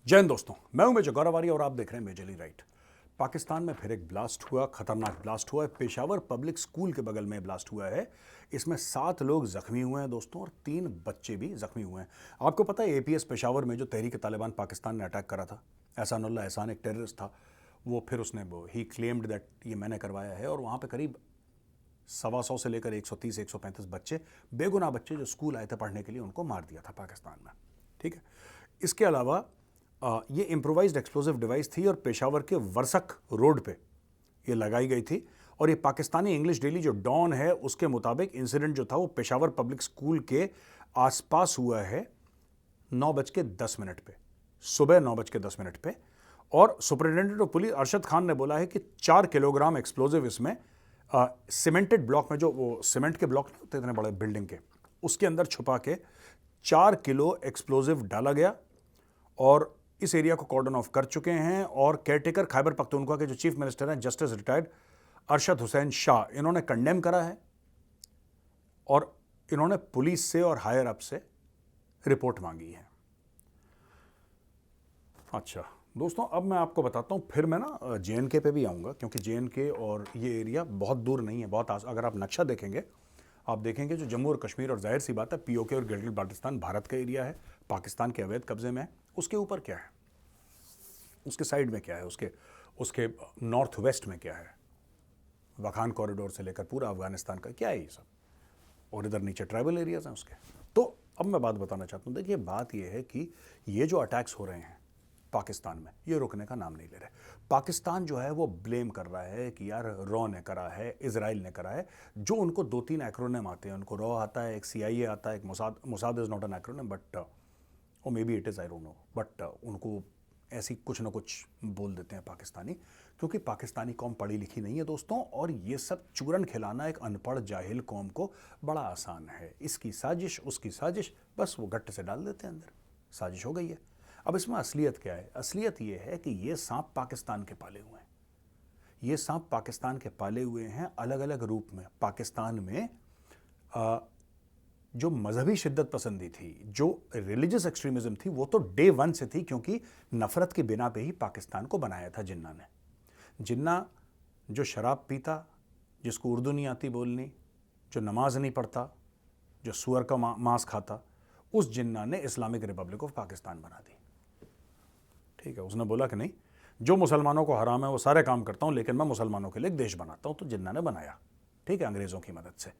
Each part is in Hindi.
जय हिंद दोस्तों, मैं हूं मेजर गौरव आर्य और आप देख रहे हैं मेजरली राइट। पाकिस्तान में फिर एक ब्लास्ट हुआ, खतरनाक ब्लास्ट हुआ है। पेशावर पब्लिक स्कूल के बगल में ब्लास्ट हुआ है। इसमें 7 लोग जख्मी हुए हैं दोस्तों और 3 बच्चे भी जख्मी हुए हैं। आपको पता है एपीएस पेशावर में जो तहरीक तालिबान पाकिस्तान ने अटैक करा था, एहसानुल्लाह एहसान एक टेररिस्ट था। वो फिर उसने ही क्लेम्ड दैट ये मैंने करवाया है और वहाँ पर करीब 125 से लेकर 130-135 बच्चे, बेगुनाह बच्चे जो स्कूल आए थे पढ़ने के लिए, उनको मार दिया था पाकिस्तान में। ठीक है। इसके अलावा ये इम्प्रोवाइज्ड एक्सप्लोसिव डिवाइस थी और पेशावर के वर्सक रोड पे ये लगाई गई थी। और ये पाकिस्तानी इंग्लिश डेली जो डॉन है उसके मुताबिक इंसिडेंट जो था वो पेशावर पब्लिक स्कूल के आसपास हुआ है 9:10 पे, सुबह 9:10 पे। और superintendent of police Arshad Khan ने बोला है कि 4 किलोग्राम एक्सप्लोजिव इसमें सीमेंटेड ब्लॉक में, जो वो सीमेंट के ब्लॉक नहीं होते इतने बड़े बिल्डिंग के, उसके अंदर छुपा के 4 किलो एक्सप्लोजिव डाला गया और इस एरिया को कॉर्डन ऑफ कर चुके हैं। और केयरटेकर खैबर पख्तूनख्वा के जो चीफ मिनिस्टर हैं, जस्टिस रिटायर्ड अरशद हुसैन शाह, इन्होंने कंडेम करा है और इन्होंने पुलिस से और हायर अप से रिपोर्ट मांगी है। अच्छा दोस्तों, अब मैं आपको बताता हूं, फिर मैं ना जेएनके पे भी आऊंगा, क्योंकि जेएनके और ये एरिया बहुत दूर नहीं है, बहुत अगर आप नक्शा देखेंगे आप देखेंगे जो जम्मू और कश्मीर, और जाहिर सी बात है पीओके और गिलगित बाल्टिस्तान भारत का एरिया है, पाकिस्तान के अवैध कब्जे में है। उसके ऊपर क्या है, उसके साइड में क्या है, उसके नॉर्थ वेस्ट में क्या है, वखान कॉरिडोर से लेकर पूरा अफगानिस्तान का क्या है ये सब, और इधर नीचे ट्राइबल एरियाज हैं उसके। तो अब मैं बात बताना चाहता हूँ। देखिए बात यह है कि ये जो अटैक्स हो रहे हैं पाकिस्तान में, ये रुकने का नाम नहीं ले रहे। पाकिस्तान जो है वो ब्लेम कर रहा है कि यार रॉ ने करा है, इजराइल ने करा है। जो उनको 2-3 एक्रोनिम आते हैं, उनको रॉ आता है, एक सीआईए आता है, एक Mossad is not an acronym but और may be it is, I don't know, but उनको ऐसी कुछ ना कुछ बोल देते हैं पाकिस्तानी, क्योंकि पाकिस्तानी कौम पढ़ी लिखी नहीं है दोस्तों, और ये सब चूरन खिलाना एक अनपढ़ जाहिल कौम को बड़ा आसान है। इसकी साजिश, उसकी साजिश, बस वो गट्टे से डाल देते हैं अंदर, साजिश हो गई है। अब इसमें असलियत क्या है? असलियत ये है कि ये सांप पाकिस्तान के पाले हुए हैं। ये सांप पाकिस्तान के पाले हुए हैं अलग अलग रूप में। पाकिस्तान में जो मजहबी शिद्दत पसंदी थी, जो रिलीजियस एक्सट्रीमिज्म थी, वो तो डे 1 से थी, क्योंकि नफरत की बिना पे ही पाकिस्तान को बनाया था जिन्ना ने। जिन्ना जो शराब पीता, जिसको उर्दू नहीं आती बोलनी, जो नमाज नहीं पढ़ता, जो सुअर का मांस खाता, उस जिन्ना ने इस्लामिक रिपब्लिक ऑफ पाकिस्तान बना दी। ठीक है, उसने बोला कि नहीं, जो मुसलमानों को हराम है वो सारे काम करता हूं, लेकिन मैं मुसलमानों के लिए एक देश बनाता हूं। तो जिन्ना ने बनाया, ठीक है, अंग्रेजों की मदद से।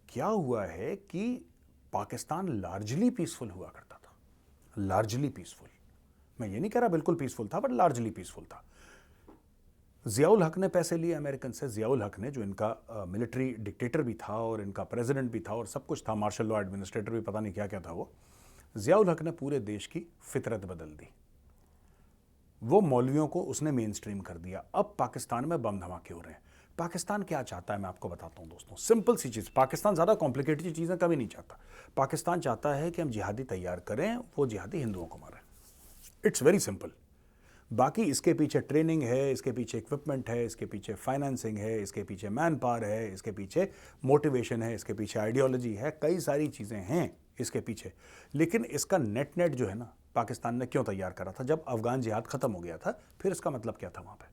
क्या हुआ है कि पाकिस्तान लार्जली पीसफुल हुआ करता था, लार्जली पीसफुल। मैं ये नहीं कह रहा बिल्कुल पीसफुल था, बट लार्जली पीसफुल था। जियाउल हक ने पैसे लिए अमेरिकन से। जियाउल हक ने, जो इनका मिलिट्री डिक्टेटर भी था और इनका प्रेसिडेंट भी था और सब कुछ था, मार्शल लॉ एडमिनिस्ट्रेटर भी, पता नहीं क्या क्या था वो। जियाउल हक ने पूरे देश की फितरत बदल दी। वो मौलवियों को उसने मेन स्ट्रीम कर दिया। अब पाकिस्तान में बम धमाके हो रहे हैं। पाकिस्तान क्या चाहता है मैं आपको बताता हूं दोस्तों, सिंपल सी चीज़। पाकिस्तान ज़्यादा कॉम्प्लिकेटेड चीज़ें कभी नहीं चाहता। पाकिस्तान चाहता है कि हम जिहादी तैयार करें, वो जिहादी हिंदुओं को मारें। It's very simple. बाकी इसके पीछे ट्रेनिंग है, इसके पीछे इक्विपमेंट है, इसके पीछे फाइनेंसिंग है, इसके पीछे मैन पावर है, इसके पीछे मोटिवेशन है, इसके पीछे आइडियोलॉजी है, कई सारी चीज़ें हैं इसके पीछे। लेकिन इसका नेट जो है ना, पाकिस्तान ने क्यों तैयार करा था? जब अफगान जिहाद खत्म हो गया था, फिर इसका मतलब क्या था वहाँ पे?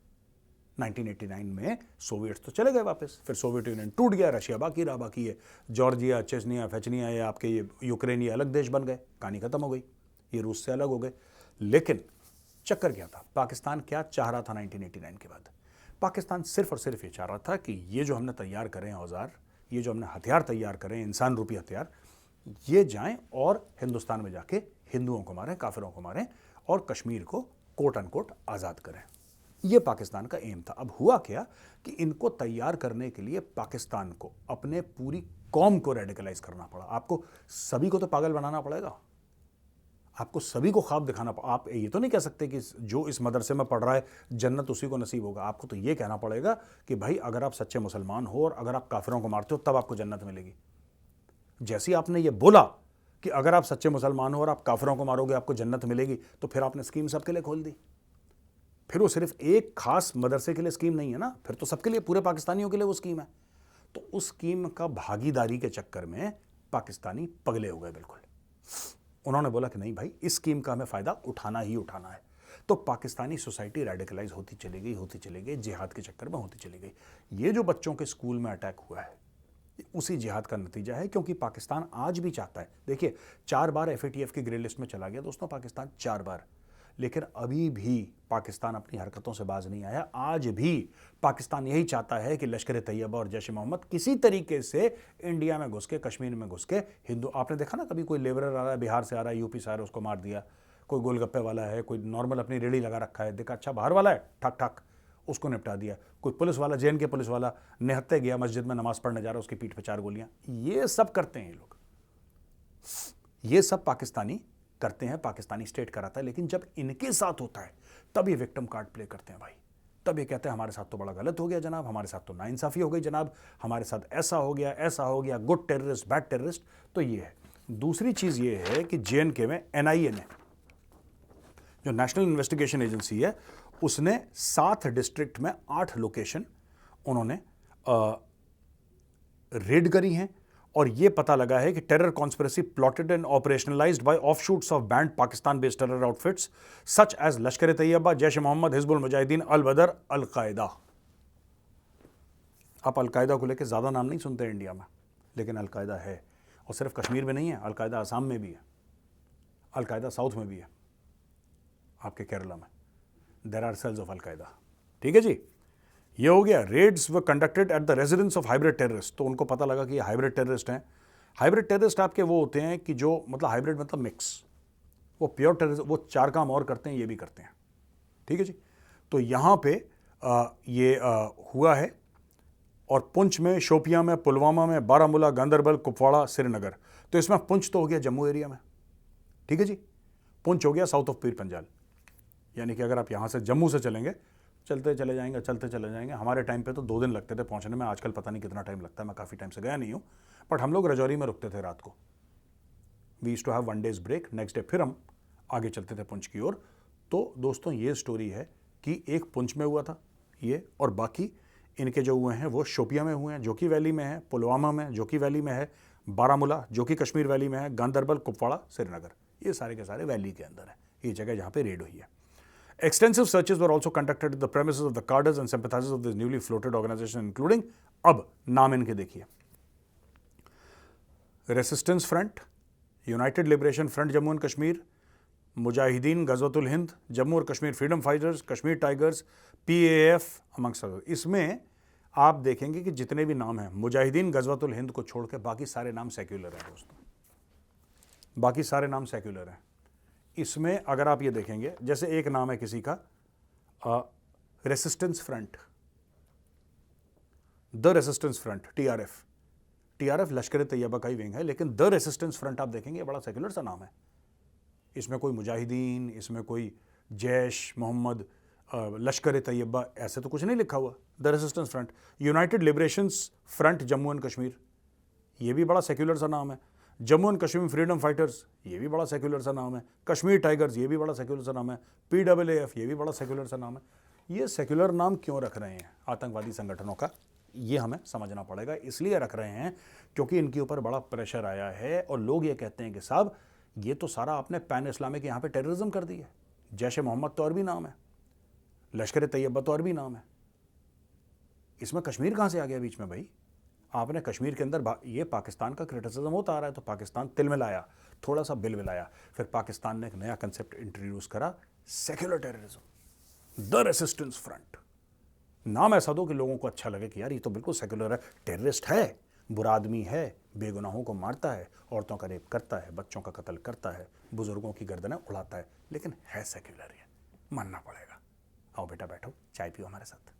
1989 में सोवियट्स तो चले गए वापस, फिर सोवियत यूनियन टूट गया, रशिया बाकी रहा। बाकी है जॉर्जिया, चेचनिया, फेचनिया, या आपके ये यूक्रेन, ये अलग देश बन गए, कहानी खत्म हो गई, ये रूस से अलग हो गए। लेकिन चक्कर क्या था? पाकिस्तान क्या चाह रहा था 1989 के बाद? पाकिस्तान सिर्फ और सिर्फ ये चाह रहा था कि ये जो हमने तैयार करें औजार, ये जो हमने हथियार तैयार करें, इंसान रूपी हथियार, ये जाएं और हिंदुस्तान में जाके हिंदुओं को मारें, काफिरों को मारें और कश्मीर को कोट अनकोट आज़ाद करें। ये पाकिस्तान का एम था। अब हुआ क्या कि इनको तैयार करने के लिए पाकिस्तान को अपने पूरी कौम को रेडिकलाइज करना पड़ा। आपको सभी को तो पागल बनाना पड़ेगा, आपको सभी को ख्वाब दिखाना पड़ा। आप ये तो नहीं कह सकते कि जो इस मदरसे में पढ़ रहा है जन्नत उसी को नसीब होगा। आपको तो ये कहना पड़ेगा कि भाई अगर आप सच्चे मुसलमान हो और अगर आप काफिरों को मारते हो तब आपको जन्नत मिलेगी। जैसे आपने ये बोला कि अगर आप सच्चे मुसलमान हो और आप काफिरों को मारोगे आपको जन्नत मिलेगी, तो फिर आपने स्कीम सबके लिए खोल दी। फिर वो सिर्फ एक खास मदरसे के लिए स्कीम नहीं है ना, फिर तो सबके लिए, पूरे पाकिस्तानियों के लिए वो स्कीम है। तो उस स्कीम का भागीदारी के चक्कर में पाकिस्तानी पगले हो गए बिल्कुल। उन्होंने बोला कि नहीं भाई, इस स्कीम का हमें फ़ायदा उठाना ही उठाना है। तो पाकिस्तानी सोसाइटी रेडिकलाइज होती चली गई, जिहाद के चक्कर में होती चली गई। ये जो बच्चों के स्कूल में अटैक हुआ है, उसी जिहाद का नतीजा है, क्योंकि पाकिस्तान आज भी चाहता है, देखिए 4 बार FATF की ग्रे लिस्ट में चला गया दोस्तों पाकिस्तान, 4 बार, लेकिन अभी भी पाकिस्तान अपनी हरकतों से बाज नहीं आया। आज भी पाकिस्तान यही चाहता है कि लश्कर तैयबा और जैश मोहम्मद किसी तरीके से इंडिया में घुस के, कश्मीर में घुस के हिंदू, आपने देखा ना कभी कोई लेबरर आ रहा है, बिहार से आ रहा है, यूपी से आ रहा है, उसको मार दिया, कोई गोलगप्पे वाला है, कोई नॉर्मल अपनी रेडी लगा रखा है, देखा अच्छा बाहर वाला है, ठक ठक उसको निपटा दिया, कोई पुलिस वाला, जेन के पुलिस वाला निहत्ते गया मस्जिद में नमाज पढ़ने जा रहा है, उसकी पीठ पे 4 गोलियां। ये सब करते हैं ये लोग, ये सब पाकिस्तानी करते हैं, पाकिस्तानी स्टेट कराता है। लेकिन जब इनके साथ होता है तब ये विक्टिम कार्ड प्ले करते हैं भाई, तब ये कहते हैं हमारे साथ तो बड़ा गलत हो गया जनाब, हमारे साथ तो नाइंसाफी हो गई जनाब, हमारे साथ ऐसा हो गया, गुड टेररिस्ट, बैड टेररिस्ट। तो ये है। दूसरी चीज ये है कि JNK में NIA ने, जो नेशनल इन्वेस्टिगेशन एजेंसी है, उसने 7 डिस्ट्रिक्ट में 8 लोकेशन उन्होंने रेड करी हैं, और यह पता लगा है कि terror conspiracy plotted and operationalised by offshoots of banned Pakistan based terror outfits such as Lashkar Taiba, Jaish Mohammad, Hizbul Mujahideen, अल बदर, अल कायदा। आप अल कायदा को लेकर ज्यादा नाम नहीं सुनते इंडिया में, लेकिन अल कायदा है, और सिर्फ कश्मीर में नहीं है, अल कायदा आसाम में भी है, अल कायदा साउथ में भी है, आपके केरला में there are cells of Al Qaeda. ठीक है जी, ये हो गया। Raids were conducted at the residence of hybrid terrorist, तो उनको पता लगा कि ये हाइब्रिड टेररिस्ट हैं। हाइब्रिड टेररिस्ट आपके वो होते हैं कि जो मतलब हाइब्रिड मतलब मिक्स, वो प्योर टेररिस्ट, वो 4 काम और करते हैं, ये भी करते हैं। ठीक है जी, तो यहाँ पे ये हुआ है, और पुंछ में, शोपियां में, पुलवामा में, बारामूला, गांदरबल, कुपवाड़ा, श्रीनगर। तो इसमें पुंछ तो हो गया जम्मू एरिया में, ठीक है जी, पुंछ हो गया साउथ ऑफ पीर पंजाल, यानी कि अगर आप यहाँ से जम्मू से चलेंगे, चलते चले जाएंगे। हमारे टाइम पे तो 2 दिन लगते थे पहुँचने में, आजकल पता नहीं कितना टाइम लगता है, मैं काफ़ी टाइम से गया नहीं हूँ, बट हम लोग रजौरी में रुकते थे रात को। We used to have 1 days break, next day फिर हम आगे चलते थे पुंछ की ओर। तो दोस्तों ये स्टोरी है कि एक पुंछ में हुआ था ये, और बाकी इनके जो हुए हैं वो शोपिया में हुए हैं, जो कि वैली में है, पुलवामा में, जो कि वैली में है, बारामूला, जो कि कश्मीर वैली में है, गांदरबल, कुपवाड़ा, श्रीनगर, ये सारे के सारे वैली के अंदर है ये जगह जहाँ पे रेड हुई है। Extensive searches were also conducted at the premises of the cadres and sympathizers of this newly floated organization, including, अब नाम इनके देखिए, resistance front, united liberation front Jammu and Kashmir, Mujahideen Ghazwatul Hind, Jammu और Kashmir freedom fighters, Kashmir tigers, PAF amongst others. इसमें आप देखेंगे कि जितने भी नाम हैं, मुजाहिदीन गजवतुल हिंद को छोड़ के बाकी सारे नाम सेक्युलर हैं दोस्तों, बाकी सारे नाम सेक्युलर हैं। इसमें अगर आप ये देखेंगे, जैसे एक नाम है किसी का resistance front, the resistance front, TRF लश्कर तैयबा का ही विंग है, लेकिन द रेसिस्टेंस फ्रंट आप देखेंगे बड़ा सेक्युलर सा नाम है। इसमें कोई मुजाहिदीन, इसमें कोई जैश मोहम्मद, लश्कर तैयबा, ऐसे तो कुछ नहीं लिखा हुआ। The resistance front, united liberations front Jammu and Kashmir, ये भी बड़ा सेक्युलर सा नाम है। Jammu and Kashmir freedom fighters, ये भी बड़ा सेक्युलर सा नाम है। कश्मीर टाइगर्स, ये भी बड़ा सेक्युलर सा नाम है। PAAF, ये भी बड़ा सेक्युलर सा नाम है। ये सेक्युलर नाम क्यों रख रहे हैं आतंकवादी संगठनों का, ये हमें समझना पड़ेगा। इसलिए रख रहे हैं क्योंकि इनके ऊपर बड़ा प्रेशर आया है, और लोग ये कहते हैं कि साहब ये तो सारा आपने पैन इस्लामिक यहाँ पे टेररिज्म कर दिया है। जैश मोहम्मद तो और भी नाम है, लश्कर तैयबा तो और भी नाम है, इसमें कश्मीर कहाँ से आ गया बीच में भाई? आपने कश्मीर के अंदर ये पाकिस्तान का क्रिटिसिज्म होता आ रहा है, तो पाकिस्तान तिल मिलाया, थोड़ा सा बिल मिलाया, फिर पाकिस्तान ने एक नया कंसेप्ट इंट्रोड्यूस करा, secular terrorism, the resistance front. नाम ऐसा दो कि लोगों को अच्छा लगे कि यार ये तो बिल्कुल सेक्युलर है, टेररिस्ट है, बुरा आदमी है, बेगुनाहों को मारता है, औरतों का रेप करता है, बच्चों का कत्ल करता है, बुजुर्गों की गर्दनें उड़ाता है, लेकिन है सेक्युलर, ये मानना पड़ेगा। आओ बेटा बैठो, चाय पियो हमारे साथ।